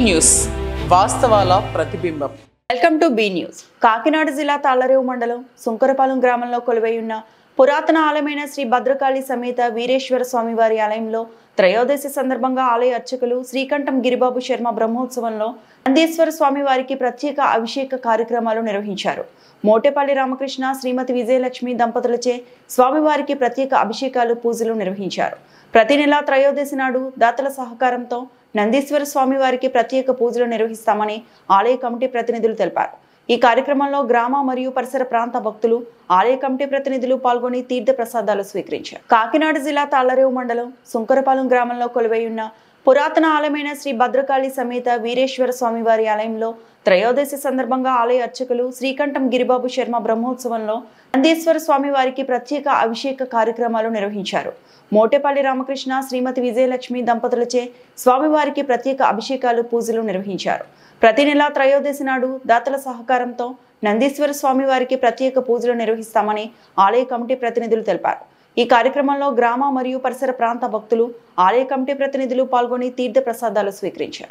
News వాస్తవాల ప్రతిబింబం. Welcome to be news. Kakinada జిల్లా తాళ్లరేవు మండలం సుంకరపాలెం గ్రామంలో కొలువై ఉన్న పురాతన ఆలయమైన శ్రీ భద్రకాళి సమేత వీరేశ్వర స్వామివారి ఆలయంలో త్రయోదశి సందర్భంగా ఆలయ అర్చకులు శ్రీకంఠం గిరిబాబు శర్మ బ్రహ్మోత్సవంలో నందీశ్వర స్వామి వారికి ప్రత్యేక అభిషేక కార్యక్రమాలు నిర్వహించారు. మోటేపల్లి రామకృష్ణ శ్రీమతి విజయలక్ష్మి దంపతులచే స్వామివారికి ప్రత్యేక అభిషేకాలు పూజలు నిర్వహించారు. ప్రతి నెల త్రయోదశి నాడు దాతల సహకారంతో నందీశ్వర స్వామి వారికి ప్రత్యేక పూజలు నిర్వహిస్తామని ఆలయ కమిటీ ప్రతినిధులు తెలిపారు. ఈ కార్యక్రమంలో గ్రామ మరియు పరిసర ప్రాంత భక్తులు, ఆలయ కమిటీ ప్రతినిధులు పాల్గొని తీర్థ ప్రసాదాలు స్వీకరించారు. కాకినాడ జిల్లా తాళ్లరేవు మండలం సుంకరపాలెం గ్రామంలో కొలువై ఉన్న పురాతన ఆలయమైన శ్రీ భద్రకాళి సమేత వీరేశ్వర స్వామివారి ఆలయంలో త్రయోదశి సందర్భంగా ఆలయ అర్చకులు శ్రీకంఠం గిరిబాబు శర్మ బ్రహ్మోత్సవంలో నందీశ్వర స్వామి వారికి ప్రత్యేక అభిషేక కార్యక్రమాలు నిర్వహించారు. మోటేపల్లి రామకృష్ణ శ్రీమతి విజయలక్ష్మి దంపతులచే స్వామివారికి ప్రత్యేక అభిషేకాలు పూజలు నిర్వహించారు. ప్రతి నెల త్రయోదశి నాడు దాతల సహకారంతో నందీశ్వర స్వామి వారికి ప్రత్యేక పూజలు నిర్వహిస్తామని ఆలయ కమిటీ ప్రతినిధులు తెలిపారు. ఈ కార్యక్రమంలో గ్రామ మరియు పరిసర ప్రాంత భక్తులు, ఆలయ కమిటీ ప్రతినిధులు పాల్గొని తీర్థ ప్రసాదాలు స్వీకరించారు.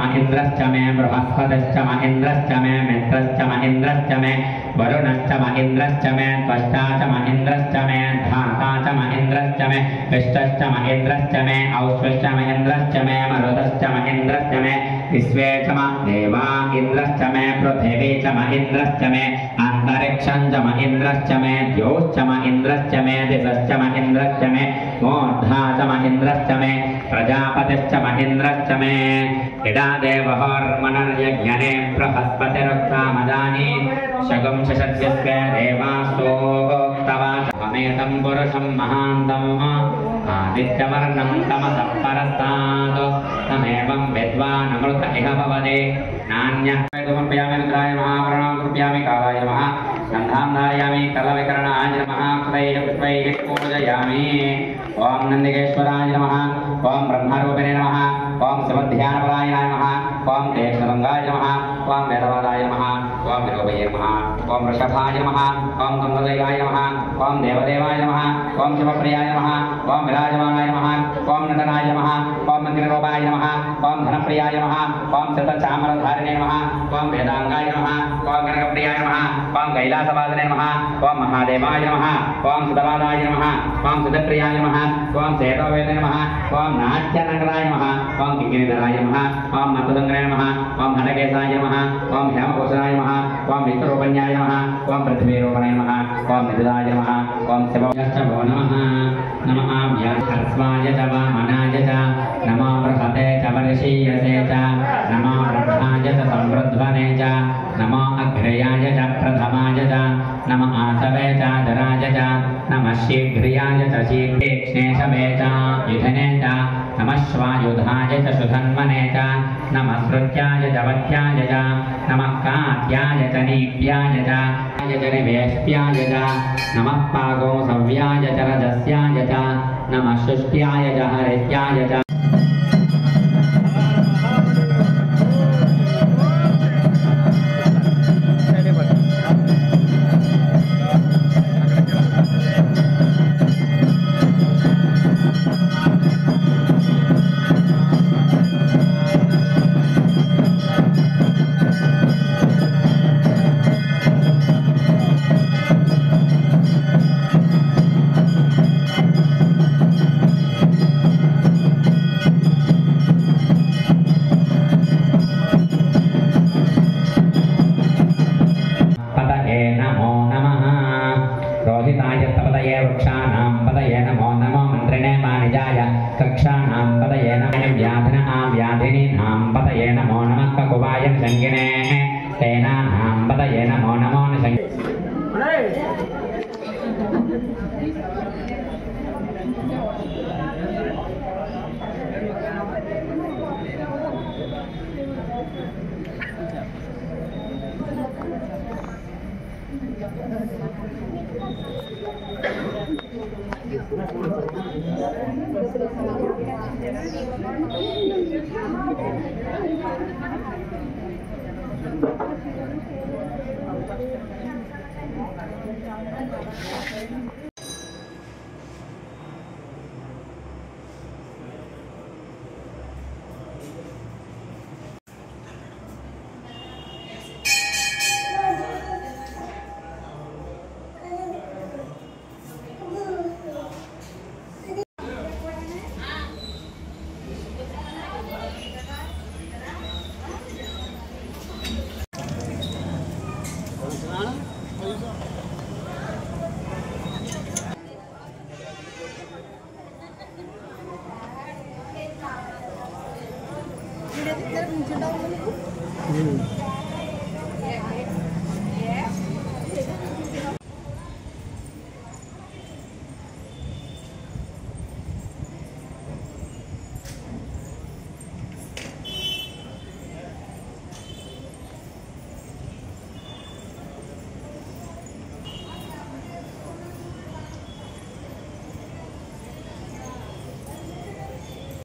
महेन्द्रश्च मे बृहस्पतिश्च महेन्द्रश्च मे मित्रश्च महेन्द्रश्च मे वरुणश्च महेन्द्रश्च मे त्वष्टा च महेन्द्रश्च मे धाता च महेन्द्रश्च मे विष्टश्च महेन्द्रश्च मे औष्वश्च महेन्द्रश्च मे मरुतश्च महेन्द्रश्च मे विश्वे च देवा इन्द्रश्च मे पृथिवी च महेन्द्रश्च मे अंतरिक्षं च महेन्द्रश्च मे द्यौश्च महेन्द्रश्च मे दिशश्च महेन्द्रश्च मे मूर्धा च महेन्द्रश्च मे प्रजापतिश्च महेन्द्रश्च मे इडा देवहर्मनर्यज्ञने बृहस्पतिरुक्तामदानि शगं शशत्यस्य देवास्तोक्तवा अमेतं पुरुषं महान्तम् आदित्यवर्णं तमसः परस्तात् तमेवं विद्वान् अमृत इह भवति नान्यः समर्पयामि रुद्राय महावरुणाय समर्पयामि कालाय नमः गन्धां धारयामि कलविकरणाय नमः कृतैः पुष्पैः पूजयामि ओं नन्दिकेश्वराय नमः ओं ब्रह्मरूपिणे नमः ओं शिवध्यानपरायणाय नमः ओं तेजगंगाय नमः ओं वेदवादाय नमः ओं विरोधये नमः ओं वृषभाय नमः ओं गंधदेवाय नमः ओं देवदेवाय नमः ओं शिवप्रियाय नमः ओं विराजमानाय नमः ओं नटनाय नमः ओं मन्दिररूपाय नमः ओं धनप्रियाय नमः ओं शतचामरधारिणे नमः ओं वेदांगाय नमः ओं गणकप्रियाय नमः ओं कैलासवासने नमः ओं महादेवाय नमः ओं सुदवादाय नमः ओं सुदप्रियाय नमः ओं सेतोवेदे नमः ओं नाट्यनगराय नमः ओं किङ्किणीधराय नमः ओं मतुदङ्गरे नमः ओं हनकेशाय नमः ओं हेमकोशराय नमः ओं विष्णुरूपण्याय नमः ओं पृथ्वीरूपणे नमः ओं निधुदाय नमः ओं शिवो नमः नमः व्याहर्स्वाय च वामनाय च नमो बृहते च वर्षीयसे च नमो ब्रह्माय च संवृध्वने च नमो अग्रयाय च प्रथमाय च नमः आसवे च धराय च नमः शीघ्रियाय च शीघ्रेक्ष्णेशवे च युधने च नमः श्वायुधाय च सुधन्वने च नमः श्रुत्याय च वत्याय च नमः कात्याय च नीप्याय च निवेष्ट्याय च नमः पागोसव्याय च रजस्याय च नमः शुष्ट्याय च हरित्याय च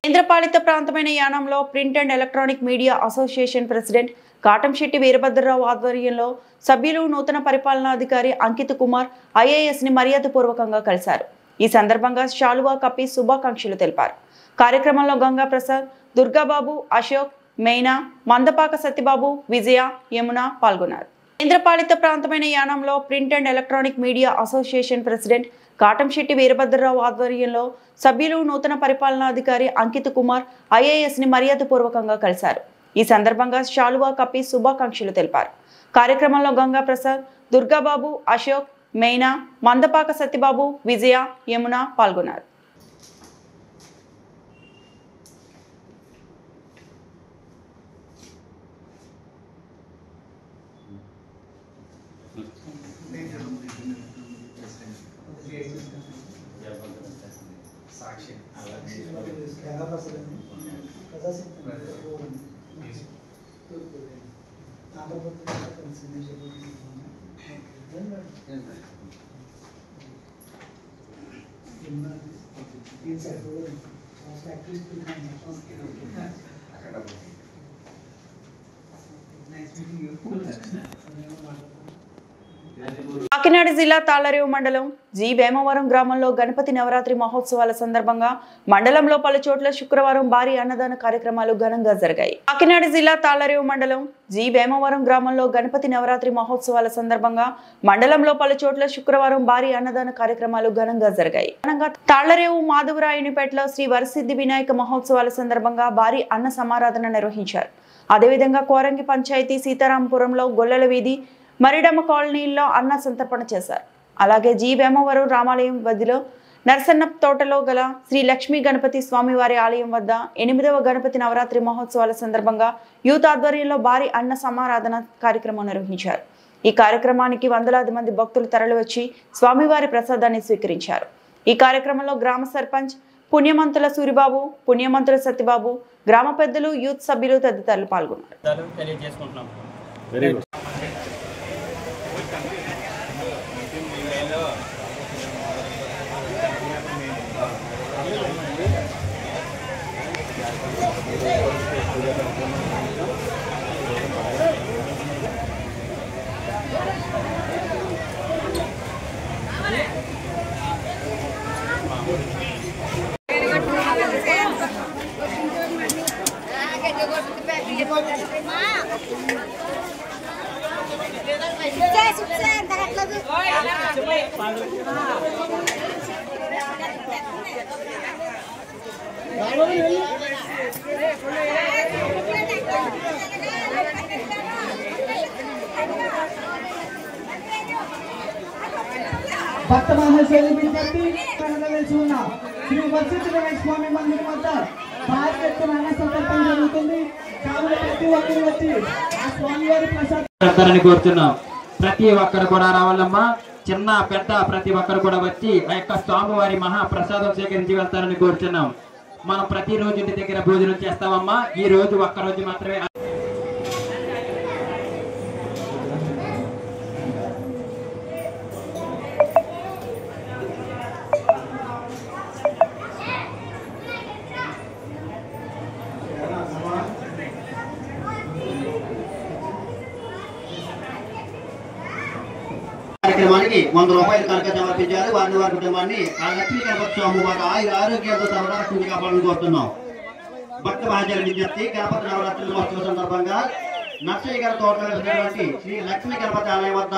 కేంద్రపాలిత ప్రాంతమైన యానంలో print and electronic media association president Katamsetti Veerabhadrarao ఆధ్వర్యంలో సభ్యులు నూతన పరిపాలనాధికారి అంకిత్ కుమార్ ఐఏఎస్ ని మర్యాదపూర్వకంగా కలిశారు. ఈ సందర్భంగా శాలువా కప్పి శుభాకాంక్షలు తెలిపారు. కార్యక్రమంలో గంగా ప్రసాద్, దుర్గాబాబు, అశోక్, మేనా, మందపాక సత్యబాబు, విజయ, యమున పాల్గొన్నారు. కేంద్రపాలిత ప్రాంతమైన యానంలో print and electronic media association president Katamsetti Veerabhadrarao ఆధ్వర్యంలో సభ్యులు నూతన పరిపాలనాధికారి అంకిత్ కుమార్ ఐఏఎస్ ని మర్యాదపూర్వకంగా కలిశారు. ఈ సందర్భంగా శాలువా కప్పి శుభాకాంక్షలు తెలిపారు. కార్యక్రమంలో గంగా ప్రసాద్, దుర్గాబాబు, అశోక్, మేనా, మందపాక సత్యబాబు, విజయ, యమున పాల్గొన్నారు. కాకినాడ జిల్లా తాళ్లరేవు మండలం జి వేమవరం గ్రామంలో గణపతి నవరాత్రి మహోత్సవాల సందర్భంగా మండలంలో పలు చోట్ల శుక్రవారం భారీ అన్నదాన కార్యక్రమాలు ఘనంగా జరిగాయి. కాకినాడ జిల్లా తాళ్లరేవు మండలం జి వేమవరం గ్రామంలో గణపతి నవరాత్రి మహోత్సవాల సందర్భంగా మండలంలో పలు చోట్ల శుక్రవారం భారీ అన్నదాన కార్యక్రమాలు ఘనంగా జరిగాయి. తాళ్లరేవు మాధవరాయునిపేటలో శ్రీ వరసిద్ధి వినాయక మహోత్సవాల సందర్భంగా భారీ అన్న సమారాధన నిర్వహించారు. అదేవిధంగా కోరంగి పంచాయతీ సీతారాంపురంలో గొల్లల వీధి, మరిడమ్మ కాలనీల్లో అన్న సంతర్పణ చేశారు. అలాగే జీ వేమవరం రామాలయం వదిలో నరసన్న తోటలో గల శ్రీ లక్ష్మీ గణపతి స్వామివారి ఆలయం వద్ద 8వ గణపతి నవరాత్రి మహోత్సవాల సందర్భంగా యూత్ ఆధ్వర్యంలో భారీ అన్న సమారాధన కార్యక్రమం నిర్వహించారు. ఈ కార్యక్రమానికి వందలాది మంది భక్తులు తరలివచ్చి స్వామివారి ప్రసాదాన్ని స్వీకరించారు. ఈ కార్యక్రమంలో గ్రామ సర్పంచ్ పుణ్యమంతుల సూరిబాబు, పుణ్యమంతుల సత్యబాబు, గ్రామ పెద్దలు, యూత్ సభ్యులు తదితరులు పాల్గొన్నారు. భక్త మహేశ్వరి విజ్ఞప్తి ఉన్న శ్రీ వరసిద్ధి వినాయక స్వామి మందిరం వద్ద భారీ ఎత్తున అన్న సంతర్పణ జరుగుతుంది. కావున ప్రతి ఒక్కరు వచ్చి ఆ స్వామివారి ప్రసాదాన్ని కోరుతున్నాం. ప్రతి ఒక్కరు కూడా రావాలమ్మా, చిన్న పెద్ద ప్రతి ఒక్కరు కూడా వచ్చి ఆ యొక్క స్వామివారి మహాప్రసాదం స్వీకరించి వెళ్తారని కోరుతున్నాం. మనం ప్రతిరోజు ఇంటి దగ్గర భోజనం చేస్తామమ్మా, ఈ రోజు ఒక్కరోజు మాత్రమే. వారికి 100 రూపాయలు కనుక సమర్పించారు. వారిని వారి కుటుంబాన్ని ఆ లక్ష్మీ గణపతి స్వామి వారి ఆరోగ్యాలతో సర్వదా రక్షించి కాపాడాలని కోరుతున్నాం. భక్త మహాజన విజ్ఞప్తి, గణపతి నవరాత్రుల మహోత్సవ సందర్భంగా నర్సయ్య గారి తోటలో వెళ్తున్నటువంటి శ్రీ లక్ష్మీ గణపతి ఆలయం వద్ద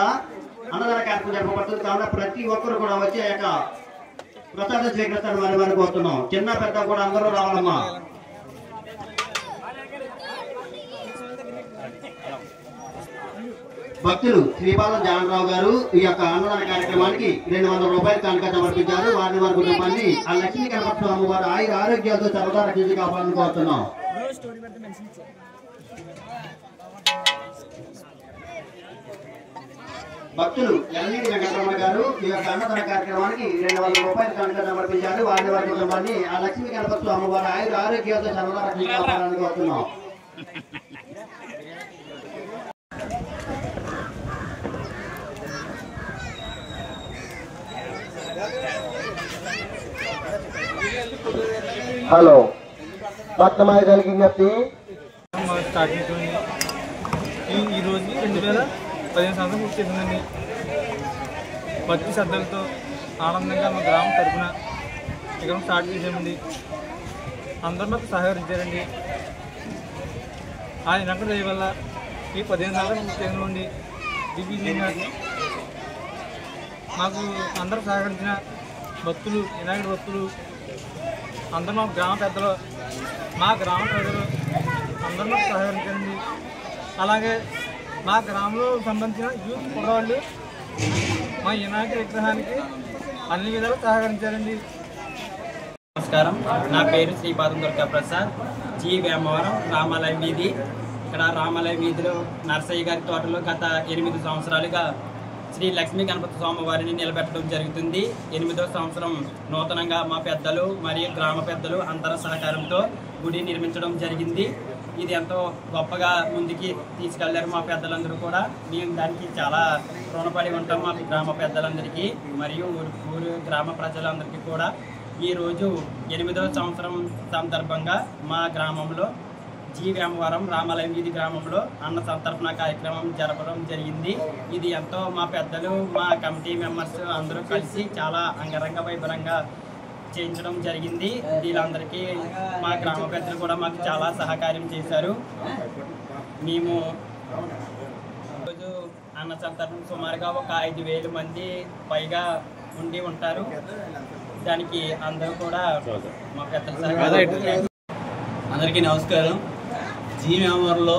అన్నదాన కార్యక్రమం జరపబడుతుంది. కావున ప్రతి ఒక్కరు కూడా వచ్చి ఆ యొక్క ప్రసాదం స్వీకరిస్తారని వారిని కోరుతున్నాం. చిన్న పెద్ద కూడా అందరూ రావాలమ్మా. భక్తులు శ్రీపాదం జానరావు గారు ఈ యొక్క అన్నదాన కార్యక్రమానికి 200 రూపాయలు కనుక సమర్పించారు. వారిని వారి కుటుంబాన్ని ఆ లక్ష్మీ గణపతి స్వామి వారి ఆరోగ్యాలతో సర్వదా రక్షించి కాపాడాలని కోరుతున్నాం. భక్తులు ఎల్ఈడి వెంకటరమణ గారు ఈ యొక్క అన్నదాన కార్యక్రమానికి 200 రూపాయలు కనుక సమర్పించారు. వారిని వారి కుటుంబాన్ని ఆ లక్ష్మీ గణపతి స్వామి వారి ఆరోగ్యాలతో సర్వదా రక్షించి కాపాడాలని కోరుతున్నాం. హలో భక్తమాయ విజ్ఞప్తి. స్టార్టింగ్ ఈ రోజుకి 2015 సంవత్సరం పూర్తి చేసిందండి. భక్తి శ్రద్ధలతో ఆనందంగా మా గ్రామం తరపున ఇక్కడ స్టార్ట్ చేసామండి. అందరూ మాకు సహకరించారండి. ఆ వెనక దయ వల్ల ఈ 15 సంవత్సరం పూర్తి చేసినండి. దివ్యంగా మాకు అందరూ సహకరించిన భక్తులు, వినాయకుడి భక్తులు అందరూ మా గ్రామ పెద్దలు, మా గ్రామ ప్రజలు అందరూ మాకు సహకరించారండి. అలాగే మా గ్రామంలో సంబంధించిన యూత్ కుర్రవాళ్ళు మా వినాయక విగ్రహానికి అన్ని విధాలు సహకరించారండి. నమస్కారం, నా పేరు శ్రీపాదం దుర్గా ప్రసాద్, జీ వేమవరం రామాలయం వీధి. ఇక్కడ రామాలయం వీధిలో నర్సయ్య గారి తోటలో గత 8 సంవత్సరాలుగా శ్రీ లక్ష్మీ గణపతి స్వామివారిని నిలబెట్టడం జరుగుతుంది. 8వ సంవత్సరం నూతనంగా మా పెద్దలు మరియు గ్రామ పెద్దలు అందరి సహకారంతో గుడి నిర్మించడం జరిగింది. ఇది ఎంతో గొప్పగా ముందుకి తీసుకెళ్లారు మా పెద్దలందరూ కూడా. మేము దానికి చాలా రుణపడి ఉంటాం మా గ్రామ పెద్దలందరికీ మరియు ఊరు గ్రామ ప్రజలందరికీ కూడా. ఈరోజు 8వ సంవత్సరం సందర్భంగా మా గ్రామంలో జీ వేమవరం రామాలయం వీధి గ్రామంలో అన్న సంతర్పణ కార్యక్రమం జరపడం జరిగింది. ఇది ఎంతో మా పెద్దలు, మా కమిటీ మెంబర్స్ అందరూ కలిసి చాలా అంగరంగ వైభవంగా చేయించడం జరిగింది. వీళ్ళందరికీ మా గ్రామ పెద్దలు కూడా మాకు చాలా సహకారం చేశారు. మేము రోజు అన్న సంతర్పణ సుమారుగా ఒక 5,000 మంది పైగా ఉండి ఉంటారు. దానికి అందరూ కూడా మా పెద్దల సహకారం. అందరికీ నమస్కారం. జీ వేమవరంలో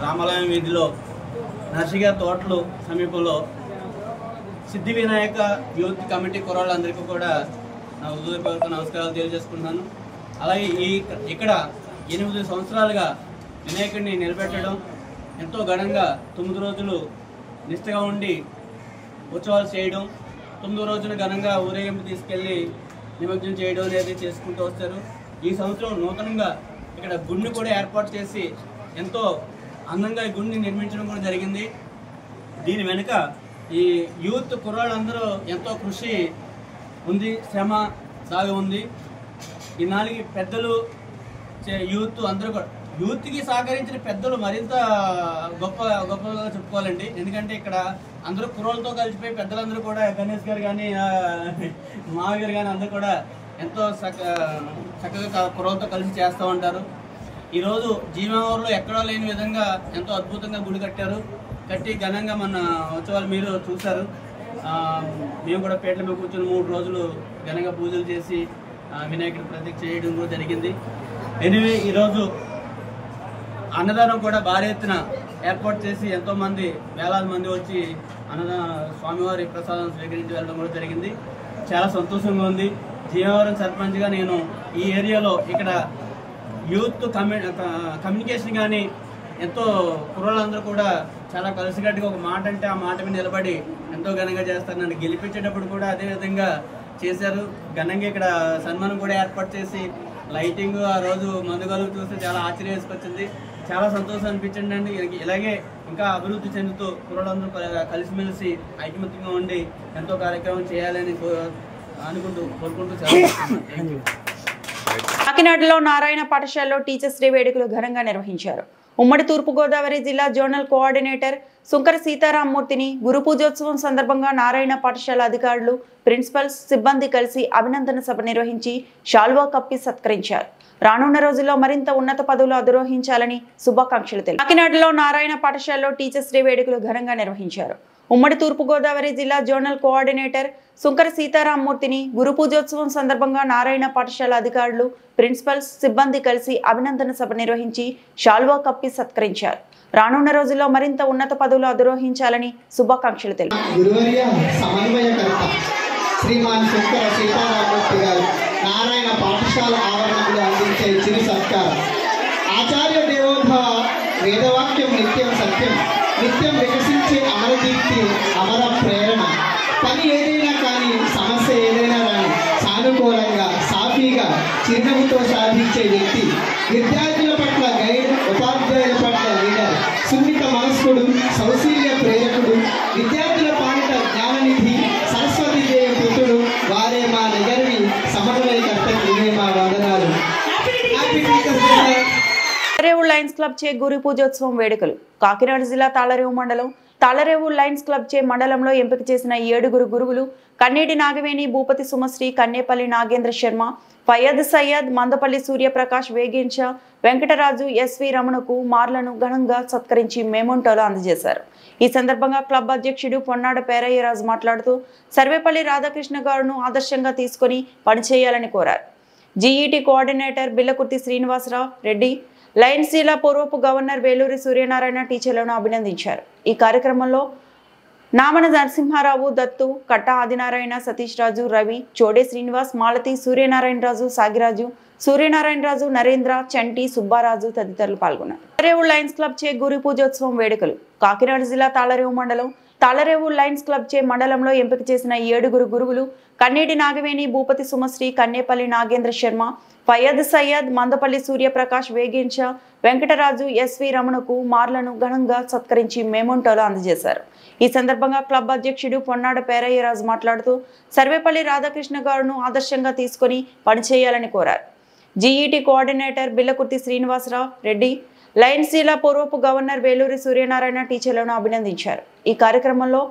రామాలయం వీధిలో నర్సయ్య తోటలు సమీపంలో సిద్ధి వినాయక యూత్ కమిటీ కుర్రాళ్ళందరికీ కూడా నా హృదయపూర్వక నమస్కారాలు తెలియజేసుకుంటున్నాను. అలాగే ఇక్కడ 8 సంవత్సరాలుగా వినాయకుడిని నిలబెట్టడం ఎంతో ఘనంగా 9 రోజులు నిష్ఠగా ఉండి ఉత్సవాలు చేయడం, 9వ రోజున ఘనంగా ఊరేగింపు తీసుకెళ్ళి నిమజ్జనం చేయడం అనేది చేసుకుంటూ వస్తారు. ఈ సంవత్సరం నూతనంగా ఇక్కడ గుడిని కూడా ఏర్పాటు చేసి ఎంతో అందంగా ఈ గుడిని నిర్మించడం కూడా జరిగింది. దీని వెనుక ఈ యూత్ కుర్రాళ్ళందరూ ఎంతో కృషి ఉంది, శ్రమ దాగి ఉంది. ఈ 4 పెద్దలు యూత్ అందరూ కూడా యూత్కి సహకరించిన పెద్దలు మరింత గొప్పగా చెప్పుకోవాలండి. ఎందుకంటే ఇక్కడ అందరూ కుర్రోళ్ళతో కలిసిపోయి పెద్దలందరూ కూడా గణేష్ గారు కానీ మావి గారు కానీ అందరూ కూడా ఎంతో చక్కగా కుర్రోళ్ళతో కలిసి చేస్తూ ఉంటారు. ఈరోజు జీవనవరంలో ఎక్కడో లేని విధంగా ఎంతో అద్భుతంగా గుడి కట్టి ఘనంగా మన ఉత్సవాలు మీరు చూశారు. మేము కూడా పేటల మీద కూర్చొని 3 రోజులు ఘనంగా పూజలు చేసి వినాయకుడి ప్రతిష్ఠ చేయడం కూడా జరిగింది. ఎనివే ఈరోజు అన్నదానం కూడా భారీ ఎత్తున ఏర్పాటు చేసి ఎంతోమంది వేలాది మంది వచ్చి స్వామివారి ప్రసాదం స్వీకరించి వెళ్ళడం కూడా జరిగింది. చాలా సంతోషంగా ఉంది. జీవనవరం సర్పంచ్గా నేను ఈ ఏరియాలో ఇక్కడ యూత్ కమ్యూనికేషన్ కానీ ఎంతో కుర్రోళ్ళందరూ కూడా చాలా కలిసికట్టుగా ఒక మాట అంటే ఆ మాట మీద నిలబడి ఎంతో ఘనంగా చేస్తారు. నన్ను గెలిపించేటప్పుడు కూడా అదేవిధంగా చేశారు. ఘనంగా ఇక్కడ సన్మానం కూడా ఏర్పాటు చేసి లైటింగ్ ఆ రోజు మందుగాలు చూస్తే చాలా ఆశ్చర్యం వేసుకొచ్చింది. చాలా సంతోషం అనిపించండి అండి. ఇలాగే ఇంకా అభివృద్ధి చెందుతూ కుర్రోళ్ళందరూ కలిసిమెలిసి ఐకమత్యంగా ఉండి ఎంతో కార్యక్రమం చేయాలని కోరుకుంటూ కాకినాడలో నారాయణ పాఠశాలలో టీచర్స్ డే వేడుకలు ఘనంగా నిర్వహించారు. ఉమ్మడి తూర్పుగోదావరి జిల్లా జోనల్ కోఆర్డినేటర్ సుంకర సీతారామమూర్తిని గురు పూజోత్సవం సందర్భంగా నారాయణ పాఠశాల అధికారులు, ప్రిన్సిపల్స్, సిబ్బంది కలిసి అభినందన సభ నిర్వహించి శాల్వా కప్పి సత్కరించారు. రానున్న రోజుల్లో మరింత ఉన్నత పదవులు అధిరోహించాలని శుభాకాంక్షలు తెలిపారు. కాకినాడలో నారాయణ పాఠశాలలో టీచర్స్ డే వేడుకలు ఘనంగా నిర్వహించారు. ఉమ్మడి తూర్పుగోదావరి జిల్లా జోనల్ కోఆర్డినేటర్ సుంకర సీతారామమూర్తిని గురు పూజోత్సవం సందర్భంగా నారాయణ పాఠశాల అధికారులు, ప్రిన్సిపల్స్, సిబ్బంది కలిసి అభినందన సభ నిర్వహించి శాల్వా కప్పి సత్కరించారు. రానున్న రోజుల్లో మరింత ఉన్నత పదవులు అధిరోహించాలని శుభాకాంక్షలు తెలిపారు. శ్రీమాన్ సుంకర సీతారామమూర్తి గారు నారాయణ పాఠశాల ఆవరణలో అందించే చిరు సత్కారం. ఆచార్య దేవోభవ, వేదవాక్యం నిత్యం సత్యం, నిత్యం వికసించే అమరదీప్తి, అమర ప్రేరణ. పని ఏదైనా కానీ, సమస్య ఏదైనా కానీ సానుకూలంగా, సాఫీగా, చిరునవ్వుతో సాధించే వ్యక్తి. విద్యార్థుల పట్ల గైడ్, ఉపాధ్యాయుల పట్ల లీడర్, సున్నిత మనస్కుడు, సౌశీల్య ప్రేరకుడు, విద్యార్థుల పాలిట జ్ఞాననిధి, సరస్వతి దేవి పుత్రుడు. వారే మా నగరిని సమన్వయకర్తకు ఇవే మా వందనాలు. తాళరేవు లయన్స్ క్లబ్ చే గురు పూజోత్సవం వేడుకలు. కాకినాడ జిల్లా తాళరేవు మండలం తాళరేవు లయన్స్ క్లబ్ చే మండలంలో ఎంపిక చేసిన 7 గురువులు కన్నేటి నాగవేణి, భూపతి సుమశ్రీ, కన్నేపల్లి నాగేంద్ర శర్మ, ఫయ్యద్ సయ్యద్, మందపల్లి సూర్యప్రకాష్, వేగించ వెంకటరాజు, ఎస్వి రమణకు మార్లను ఘనంగా సత్కరించి మెమోంటోలు అందజేశారు. ఈ సందర్భంగా క్లబ్ అధ్యక్షుడు పొన్నాడ పేరయ్యరాజు మాట్లాడుతూ సర్వేపల్లి రాధాకృష్ణ గారును ఆదర్శంగా తీసుకుని పనిచేయాలని కోరారు. GET coordinator Billakurthi Srinivasarao Reddy, Lions జిల్లా పూర్వపు గవర్నర్ వేలూరి సూర్యనారాయణ టీచర్లను అభినందించారు. ఈ కార్యక్రమంలో నామన నరసింహారావు, దత్తు, కట్ట ఆదినారాయణ, సతీష్ రాజు, రవి, చోడే శ్రీనివాస్, మాలతి, సూర్యనారాయణరాజు, సాగిరాజు, సూర్యనారాయణరాజు, నరేంద్ర, చంటి, సుబ్బారాజు తదితరులు పాల్గొన్నారు. తాళరేవు లయన్స్ క్లబ్ చే గురు పూజోత్సవం వేడుకలు. కాకినాడ జిల్లా తాళరేవు మండలం తాళరేవు లయన్స్ క్లబ్ చే మండలంలో ఎంపిక చేసిన 7 గురువులు కన్నేటి నాగవేణి, భూపతి సుమశ్రీ, కన్నేపల్లి నాగేంద్ర శర్మ, ఫయ్యద్ సయ్యద్, మందపల్లి సూర్యప్రకాష్, వేగించ వెంకటరాజు, ఎస్వి రమణకు మార్లను ఘనంగా సత్కరించి మెమోంటోలు అందజేశారు. ఈ సందర్భంగా క్లబ్ అధ్యక్షుడు పొన్నాడ పేరయ్యరాజు మాట్లాడుతూ సర్వేపల్లి రాధాకృష్ణ గారును ఆదర్శంగా తీసుకుని పనిచేయాలని కోరారు. GET coordinator Billakurthi Srinivasarao Reddy, Lions జిల్లా పూర్వపు గవర్నర్ వేలూరి సూర్యనారాయణ టీచర్లను అభినందించారు. ఈ కార్యక్రమంలో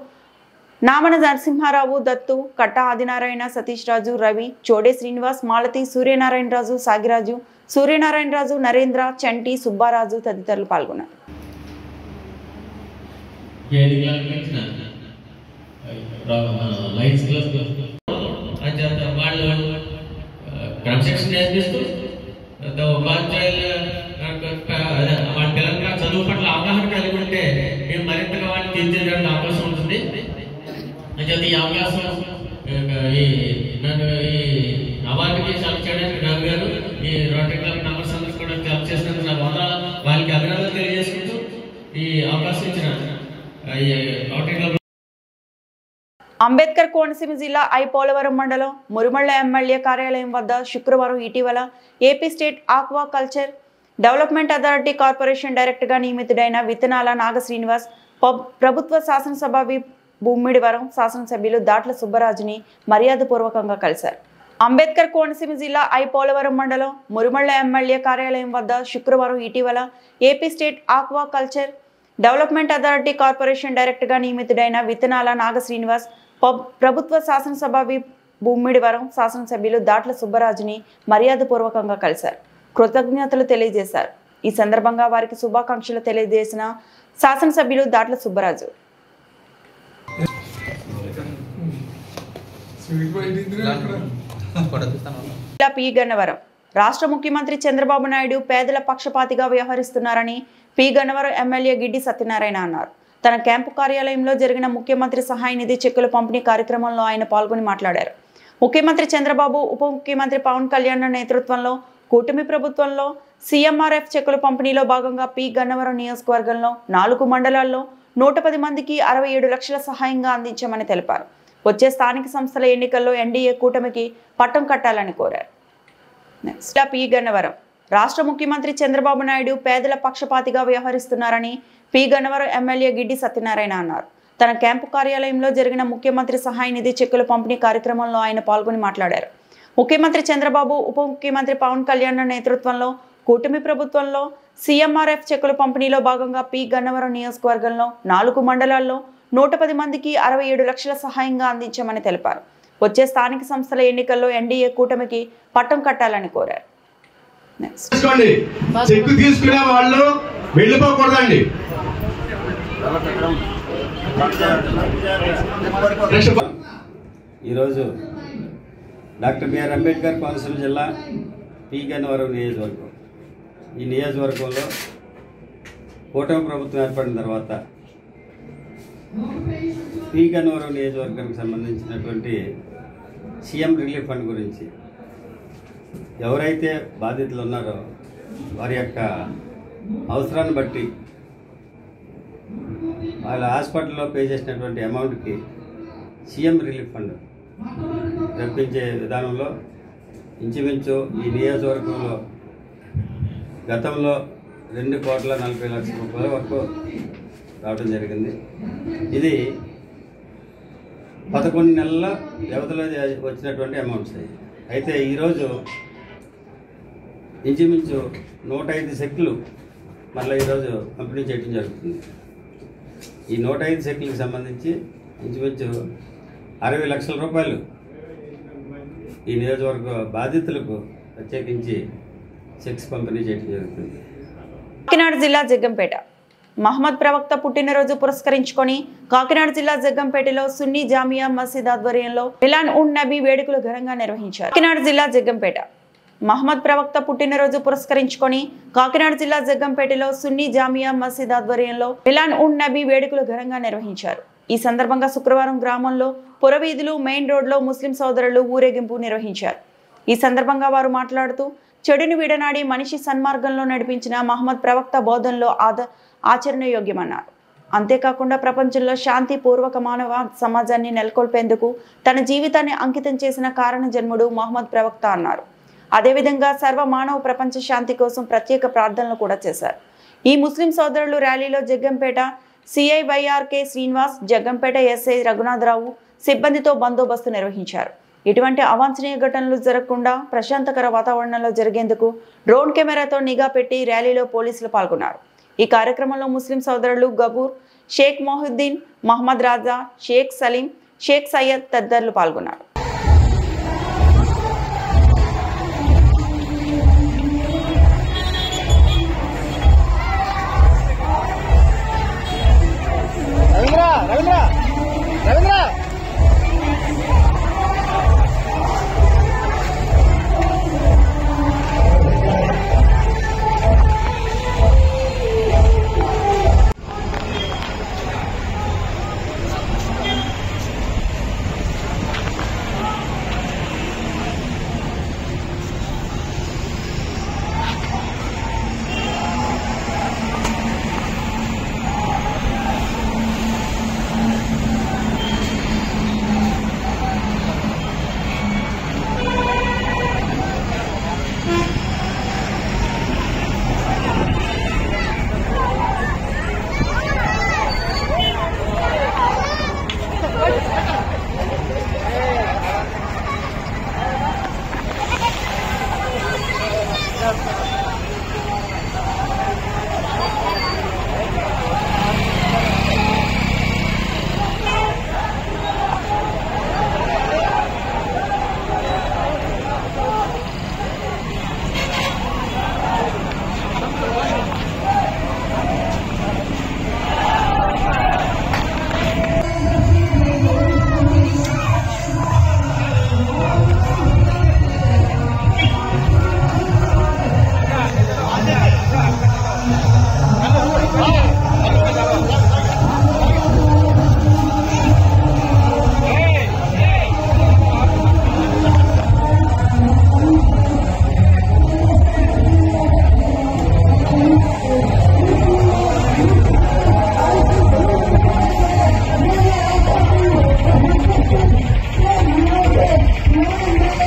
నామన నరసింహారావు, దత్తు, కట్ట ఆదినారాయణ, సతీష్ రాజు, రవి, చోడే శ్రీనివాస్, మాలతి, సూర్యనారాయణరాజు, సాగిరాజు, సూర్యనారాయణరాజు, నరేంద్ర, చంటి, సుబ్బారాజు తదితరులు పాల్గొన్నారు. చదువు పట్ల అవగాహన కలిగి ఉంటే మేము మరింతగా వాటిని తీర్చేయడానికి అవకాశం ఉంటుంది. ఈ అవకాశం నన్ను ఈ అవార్డుకి సెలెక్ట్ చేయడానికి రవి గారు, ఈ రోటరీ క్లబ్ మెంబర్స్ అందరూ కూడా సెలెక్ట్ చేసినందుకు నాకు వాళ్ళకి అభినందనలు తెలియజేసుకుంటూ ఈ అవకాశం ఇచ్చిన రోటరీ క్లబ్. అంబేద్కర్ కోనసీమ జిల్లా పోలవరం మండలం మురుమళ్ళ ఎమ్మెల్యే కార్యాలయం వద్ద శుక్రవారం ఇటీవల AP state aqua culture development authority corporation డైరెక్టర్గా నియమితుడైన విత్తనాల నాగ శ్రీనివాస్ ప్రభుత్వ శాసనసభ భూమిడివరం శాసనసభ్యులు దాట్ల సుబ్బరాజుని మర్యాదపూర్వకంగా కలిశారు. అంబేద్కర్ కోనసీమ జిల్లా పోలవరం మండలం మురుమళ్ళ ఎమ్మెల్యే కార్యాలయం వద్ద శుక్రవారం ఇటీవల AP state aqua culture development authority corporation డైరెక్టర్గా నియమితుడైన విత్తనాల నాగ శ్రీనివాస్ ప్రభుత్వ శాసనసభ భూమిడివరం శాసనసభ్యులు దాట్ల సుబ్బరాజుని మర్యాదపూర్వకంగా కలిశారు. కృతజ్ఞతలు తెలియజేశారు. ఈ సందర్భంగా వారికి శుభాకాంక్షలు తెలియజేసిన శాసనసభ్యులు దాట్ల సుబ్బరాజు పి గన్నవరం రాష్ట్ర ముఖ్యమంత్రి చంద్రబాబు నాయుడు పేదల పక్షపాతిగా వ్యవహరిస్తున్నారని పి గన్నవరం ఎమ్మెల్యే గిడ్డి సత్యనారాయణ అన్నారు. తన క్యాంపు కార్యాలయంలో జరిగిన ముఖ్యమంత్రి సహాయ నిధి చెక్కుల పంపిణీ కార్యక్రమంలో ఆయన పాల్గొని మాట్లాడారు. ముఖ్యమంత్రి చంద్రబాబు, ఉప ముఖ్యమంత్రి పవన్ కళ్యాణ్ నేతృత్వంలో కూటమి ప్రభుత్వంలో సీఎంఆర్ఎఫ్ చెక్కుల పంపిణీలో భాగంగా పి గన్నవరం నియోజకవర్గంలో 4 మండలాల్లో 110 మందికి 67 లక్షల సహాయంగా అందించామని తెలిపారు. వచ్చే స్థానిక సంస్థల ఎన్నికల్లో ఎన్డీఏ కూటమికి పట్టం కట్టాలని కోరారు. నెక్స్ట్ పి గన్నవరం రాష్ట్ర ముఖ్యమంత్రి చంద్రబాబు నాయుడు పేదల పక్షపాతిగా వ్యవహరిస్తున్నారని పి గన్నవరం ఎమ్మెల్యే గిడ్డి సత్యనారాయణ అన్నారు. తన క్యాంపు కార్యాలయంలో జరిగిన ముఖ్యమంత్రి సహాయ నిధి చెక్కుల పంపిణీ కార్యక్రమంలో ఆయన పాల్గొని మాట్లాడారు. ముఖ్యమంత్రి చంద్రబాబు, ఉప ముఖ్యమంత్రి పవన్ కళ్యాణ్ నేతృత్వంలో కూటమి ప్రభుత్వంలో సీఎంఆర్ఎఫ్ చెక్కుల పంపిణీలో భాగంగా పి గన్నవరం నియోజకవర్గంలో 4 మండలాల్లో 110 మందికి 67 లక్షల సహాయంగా అందించామని తెలిపారు. వచ్చే స్థానిక సంస్థల ఎన్నికల్లో ఎన్డీఏ కూటమికి పట్టం కట్టాలని కోరారు. చెక్కు తీసుకునే వాళ్ళు వెళ్ళిపోకూడదండి. ఈరోజు డాక్టర్ బిఆర్ అంబేద్కర్ కోనసీమ జిల్లా పి గన్నవరం నియోజకవర్గం. ఈ నియోజకవర్గంలో కూటమి ప్రభుత్వం ఏర్పడిన తర్వాత పి గన్నవరం నియోజకవర్గానికి సంబంధించినటువంటి సీఎం రిలీఫ్ ఫండ్ గురించి ఎవరైతే బాధితులు ఉన్నారో వారి యొక్క అవసరాన్ని బట్టి వాళ్ళ హాస్పిటల్లో పే చేసినటువంటి అమౌంట్కి సీఎం రిలీఫ్ ఫండ్ రప్పించే విధానంలో ఇంచుమించు ఈ నియోజకవర్గంలో గతంలో 2,40,00,000 రూపాయల వరకు రావడం జరిగింది. ఇది 11 నెలల వ్యవధిలో వచ్చినటువంటి అమౌంట్స్. అయితే ఈరోజు ఇంచుమించు 105 చెక్కులు మళ్ళీ ఈరోజు పంపిణీ చేయడం జరుగుతుంది. ఈ 105 చెక్కులకు సంబంధించి ఇంచుమించు 60 లక్షల రూపాయలు ఈ నియోజకవర్గ బాధితులకు ప్రత్యేకించి చెక్స్ పంపిణీ చేయడం జరుగుతుంది. కాకినాడ జిల్లా జగ్గంపేట మహమ్మద్ ప్రవక్త పుట్టినరోజు పురస్కరించుకొని కాకినాడ జిల్లా జగ్గంపేటలో సున్నీ జామియా మసీద్ ఆధ్వర్యంలో మిలాన్ ఉన్ నబీ వేడుకలు ఘనంగా నిర్వహించారు. కాకినాడ జిల్లా జగ్గంపేట మహమ్మద్ ప్రవక్త పుట్టినరోజు పురస్కరించుకొని కాకినాడ జిల్లా జగ్గంపేటలో సున్నీ జామియా మసీద్ ఆధ్వర్యంలో మిలాన్ ఉన్ నబీ వేడుకలు ఘనంగా నిర్వహించారు. ఈ సందర్భంగా శుక్రవారం గ్రామంలో పురవీధులు మెయిన్ రోడ్లో ముస్లిం సోదరులు ఊరేగింపు నిర్వహించారు. ఈ సందర్భంగా వారు మాట్లాడుతూ చెడుని విడనాడి మనిషి సన్మార్గంలో నడిపించిన మహమ్మద్ ప్రవక్త బోధనలో ఆచరణయోగ్యమన్నారు. అంతేకాకుండా ప్రపంచంలో శాంతిపూర్వక మానవ సమాజాన్ని నెలకొల్పేందుకు తన జీవితాన్ని అంకితం చేసిన కారణ జన్ముడు మహమ్మద్ ప్రవక్త అన్నారు. అదేవిధంగా సర్వ మానవ ప్రపంచ శాంతి కోసం ప్రత్యేక ప్రార్థనలు కూడా చేశారు. ఈ ముస్లిం సోదరులు ర్యాలీలో జగ్గంపేట సిఐవైఆర్కే శ్రీనివాస్, జగ్గంపేట ఎస్ఐ రఘునాథరావు సిబ్బందితో బందోబస్తు నిర్వహించారు. ఇటువంటి అవాంఛనీయ ఘటనలు జరగకుండా ప్రశాంతకర వాతావరణంలో జరిగేందుకు డ్రోన్ కెమెరాతో నిఘా పెట్టి ర్యాలీలో పోలీసులు పాల్గొన్నారు. ఈ కార్యక్రమంలో ముస్లిం సోదరులు గబూర్, షేక్ మొహుద్దీన్, మహమ్మద్ రాజా, షేక్ సలీం, షేక్ సయ్యద్ తదితరులు పాల్గొన్నారు.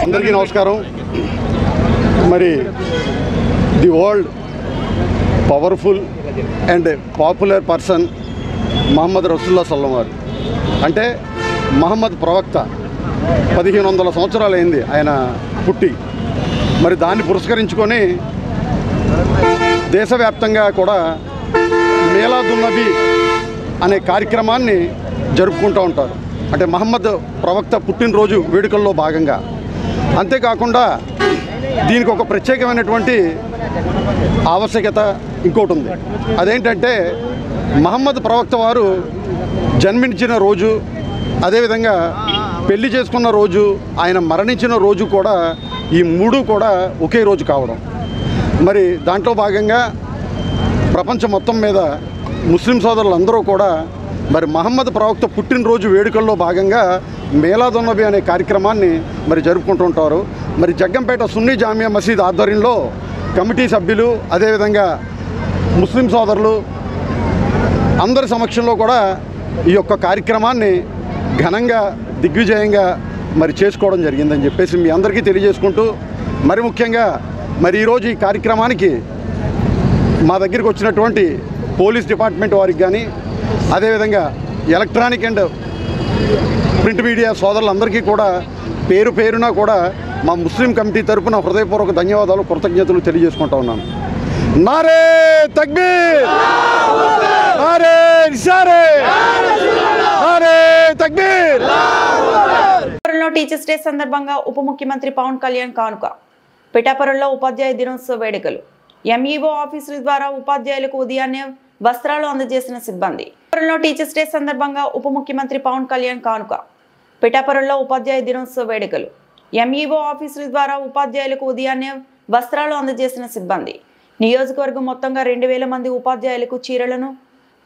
అందరికీ నమస్కారం. మరి the world powerful and popular person Muhammad రసూలుల్లాహ్ సల్లల్లాహు అలైహి వసల్లం అంటే మహమ్మద్ ప్రవక్త 1500 సంవత్సరాలు అయింది ఆయన పుట్టి. మరి దాన్ని పురస్కరించుకొని దేశవ్యాప్తంగా కూడా మీలాదున్ నబీ అనే కార్యక్రమాన్ని జరుపుకుంటూ ఉంటారు. అంటే మహమ్మద్ ప్రవక్త పుట్టినరోజు వేడుకల్లో భాగంగా. అంతేకాకుండా దీనికి ఒక ప్రత్యేకమైనటువంటి ఆవశ్యకత ఇంకోటి ఉంది. అదేంటంటే మహమ్మద్ ప్రవక్త వారు జన్మించిన రోజు, అదేవిధంగా పెళ్లి చేసుకున్న రోజు, ఆయన మరణించిన రోజు కూడా ఈ మూడు కూడా ఒకే రోజు కావడం. మరి దాంట్లో భాగంగా ప్రపంచం మొత్తం మీద ముస్లిం సోదరులందరూ కూడా మరి మహమ్మద్ ప్రవక్త పుట్టినరోజు వేడుకల్లో భాగంగా మీలాదున్ నబీ అనే కార్యక్రమాన్ని మరి జరుపుకుంటుంటారు. మరి జగ్గంపేట సున్నీ జామియా మసీద్ ఆధ్వర్యంలో కమిటీ సభ్యులు, అదేవిధంగా ముస్లిం సోదరులు అందరి సమక్షంలో కూడా ఈ యొక్క కార్యక్రమాన్ని ఘనంగా దిగ్విజయంగా మరి చేసుకోవడం జరిగిందని చెప్పేసి మీ అందరికీ తెలియజేసుకుంటూ, మరి ముఖ్యంగా మరి ఈరోజు ఈ కార్యక్రమానికి మా దగ్గరికి వచ్చినటువంటి పోలీస్ డిపార్ట్మెంట్ వారికి కానీ, అదేవిధంగా ఎలక్ట్రానిక్ అండ్ ప్రింట్ మీడియా సోదరులందరికీ కూడా పేరు పేరున కూడా మా ముస్లిం కమిటీ తరఫున హృదయపూర్వక ధన్యవాదాలు, కృతజ్ఞతలు తెలియజేసుకుంటా ఉన్నాను. నారే తక్బీర్, నారే రిసారే, నారే తక్బీర్. టీచర్స్ డే సందర్భంగా ఉప ముఖ్యమంత్రి పవన్ కళ్యాణ్ కానుక. పిఠాపురంలో ఉపాధ్యాయ దినోత్సవ వేడుకలు. ఎంఈఓ ఆఫీసుల ద్వారా ఉపాధ్యాయులకు ఉదయాన్నే వస్త్రాలు అందజేసిన సిబ్బంది. టీచర్స్ డే సందర్భంగా ఉప ముఖ్యమంత్రి పవన్ కళ్యాణ్ కానుక. పిఠాపురంలో ఉపాధ్యాయ దినోత్సవ వేడుకలు. ఎంఈఓ ఆఫీసుల ద్వారా ఉపాధ్యాయులకు ఉదయాన్నే వస్త్రాలు అందజేసిన సిబ్బంది. నియోజకవర్గం మొత్తంగా 2000 మంది ఉపాధ్యాయులకు చీరలను,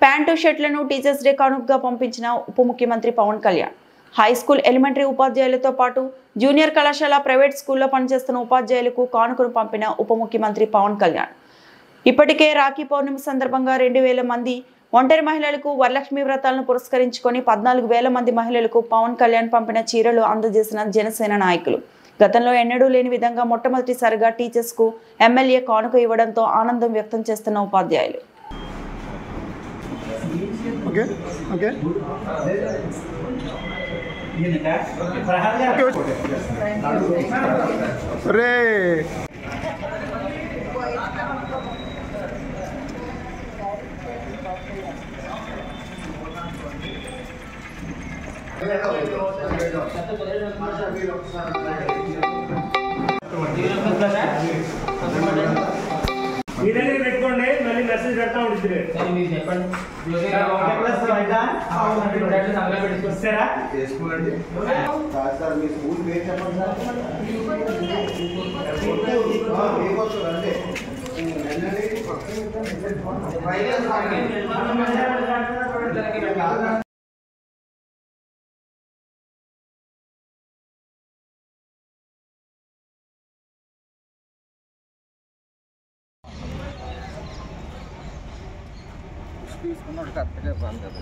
ప్యాంటు, షర్ట్లను టీచర్స్ డే కానుకగా పంపించిన ఉప ముఖ్యమంత్రి Pawan Kalyan high school, elementary ఉపాధ్యాయులతో పాటు జూనియర్ కళాశాల, ప్రైవేట్ స్కూల్లో పనిచేస్తున్న ఉపాధ్యాయులకు కానుకను పంపిన ఉప ముఖ్యమంత్రి పవన్ కళ్యాణ్ ఇప్పటికే రాఖీ పౌర్ణమి సందర్భంగా 2000 మంది ఒంటరి మహిళలకు వరలక్ష్మి వ్రతాలను పురస్కరించుకొని 14,000 మంది మహిళలకు పవన్ కళ్యాణ్ పంపిన చీరలు అందజేసిన జనసేన నాయకులు. గతంలో ఎన్నడూ లేని విధంగా మొట్టమొదటిసారిగా టీచర్స్ కు ఎమ్మెల్యే కానుక ఇవ్వడంతో ఆనందం వ్యక్తం చేస్తున్న ఉపాధ్యాయులు. మీరే పెట్టుకోండి, మళ్ళీ మెసేజ్ పెడతా ఉంటుంది. తీసుకున్నాడు కరెక్ట్గా రాను కదా.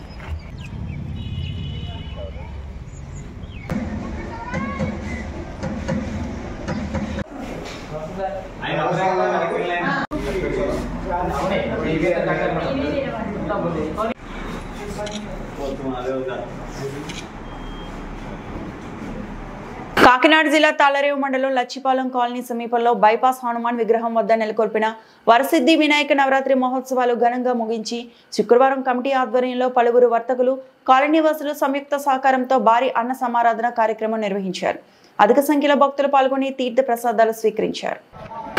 కాకినాడ జిల్లా తాళరేవు మండలం లచ్చిపాలెం కాలనీ సమీపంలో బైపాస్ హనుమాన్ విగ్రహం వద్ద నెలకొల్పిన వరసిద్ధి వినాయక నవరాత్రి మహోత్సవాలు ఘనంగా ముగించి శుక్రవారం కమిటీ ఆధ్వర్యంలో పలువురు వర్తకులు, కాలనీవాసులు సంయుక్త సహకారంతో భారీ అన్న సమారాధన కార్యక్రమం నిర్వహించారు. అధిక సంఖ్యలో భక్తులు పాల్గొని తీర్థ ప్రసాదాలు స్వీకరించారు.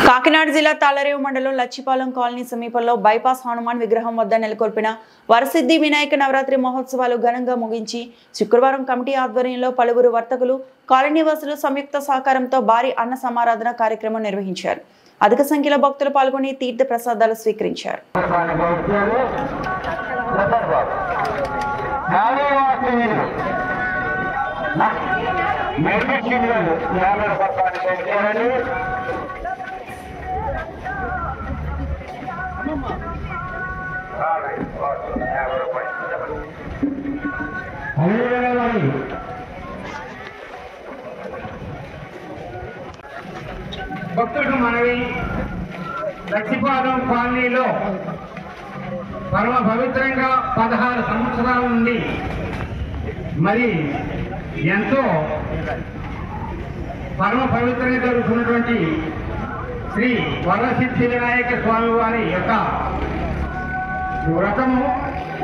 కాకినాడ జిల్లా తాళరేవు మండలం లచ్చిపాలెం కాలనీ సమీపంలో బైపాస్ హనుమాన్ విగ్రహం వద్ద నెలకొల్పిన వరసిద్ధి వినాయక నవరాత్రి మహోత్సవాలు ఘనంగా ముగించి శుక్రవారం కమిటీ ఆధ్వర్యంలో పలువురు వర్తకులు, కాలనీవాసులు సంయుక్త సహకారంతో భారీ అన్న సమారాధన కార్యక్రమం నిర్వహించారు. అధిక సంఖ్యలో భక్తులు పాల్గొని తీర్థ ప్రసాదాలు స్వీకరించారు. భక్తుడు మనవి, లచ్చిపాలెం కాలనీలో పరమ పవిత్రంగా 16 సంవత్సరాల నుండి మరి ఎంతో పరమ పవిత్రంగా జరుగుతున్నటువంటి శ్రీ వరసిద్ధి వినాయక స్వామి వారి యొక్క వ్రతము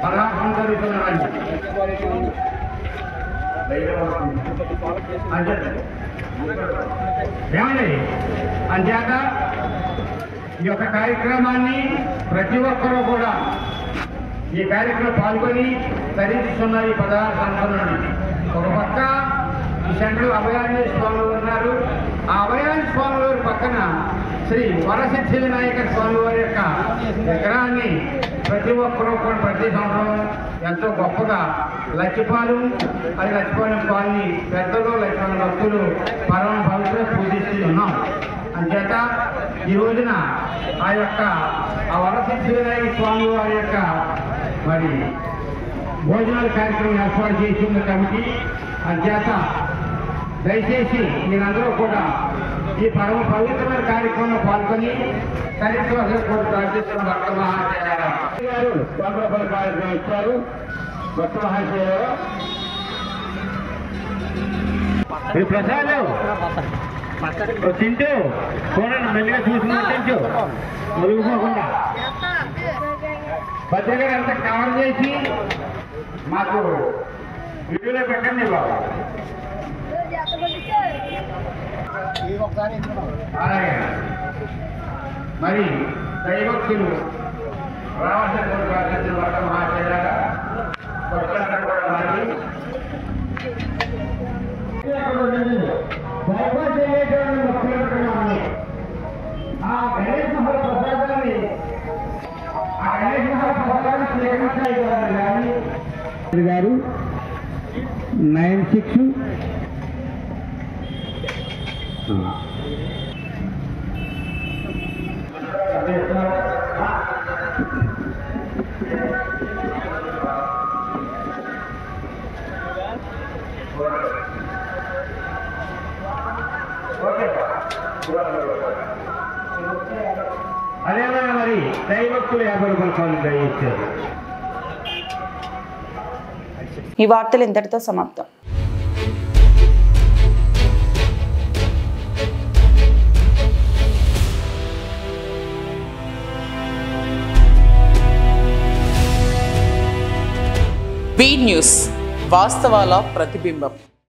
పదార్థం జరుగుతున్నది. ఏమండి అంచేత ఈ యొక్క కార్యక్రమాన్ని ప్రతి ఒక్కరూ కూడా ఈ కార్యక్రమం పాల్గొని ధరిస్తున్న ఈ పదహారు సంవత్సరాలు. ఒక పక్క ఈ సెంటర్ అభయాంజనేయ స్వామి ఉన్నారు. ఆ అభయాంజనేయ స్వామి వారి పక్కన శ్రీ వరసిద్ధి వినాయక స్వామి వారి యొక్క విగ్రహాన్ని ప్రతి ఒక్కరూ కూడా ప్రతి సంవత్సరం ఎంతో గొప్పగా లచ్చిపాలెం అది లచ్చిపాలెం కాలనీ పెద్దలు లచ్చిపాలెం భక్తులు పరమ భవిష్య పూజిస్తూ ఉన్నాం. అంచేత ఈ రోజున ఆ యొక్క ఆ వరసిద్ధి వినాయక స్వామి వారి యొక్క మరి భోజనాల కార్యక్రమం ఏర్పాటు చేసింది కమిటీ. అంచేత దయచేసి మీరందరూ కూడా ఈ పరమ పవిత్రమైన కార్యక్రమంలో పాల్గొని కార్యక్రమాలు ప్రార్థిస్తున్న భక్త మహాశయ గారు స్వాగత కార్యక్రమం ఇచ్చారు. భక్త మహాశయ గారు ప్రసాద్ తింటూ చూడండి, మెల్లిగా చూసుకుంటూ మురుగుపోకుండా పత్రిక అంతా కవర్ చేసి మాకు వీడియోలో పెట్టండి బాబు. అలాగే మరి దైవక్తులు రావాల్సిన ప్రార్థించిన భక్త మహాశయ భక్తులంతా కూడా మరి ఆ గణేష్ మహాప్రసాదాన్ని గారు 96 అదేనా మరి దైవక్తులు 50 రూపాయలు దయచేశారు. ఈ వార్తలు ఇంతటితో సమాప్తం. వి న్యూస్ వాస్తవాల ప్రతిబింబం.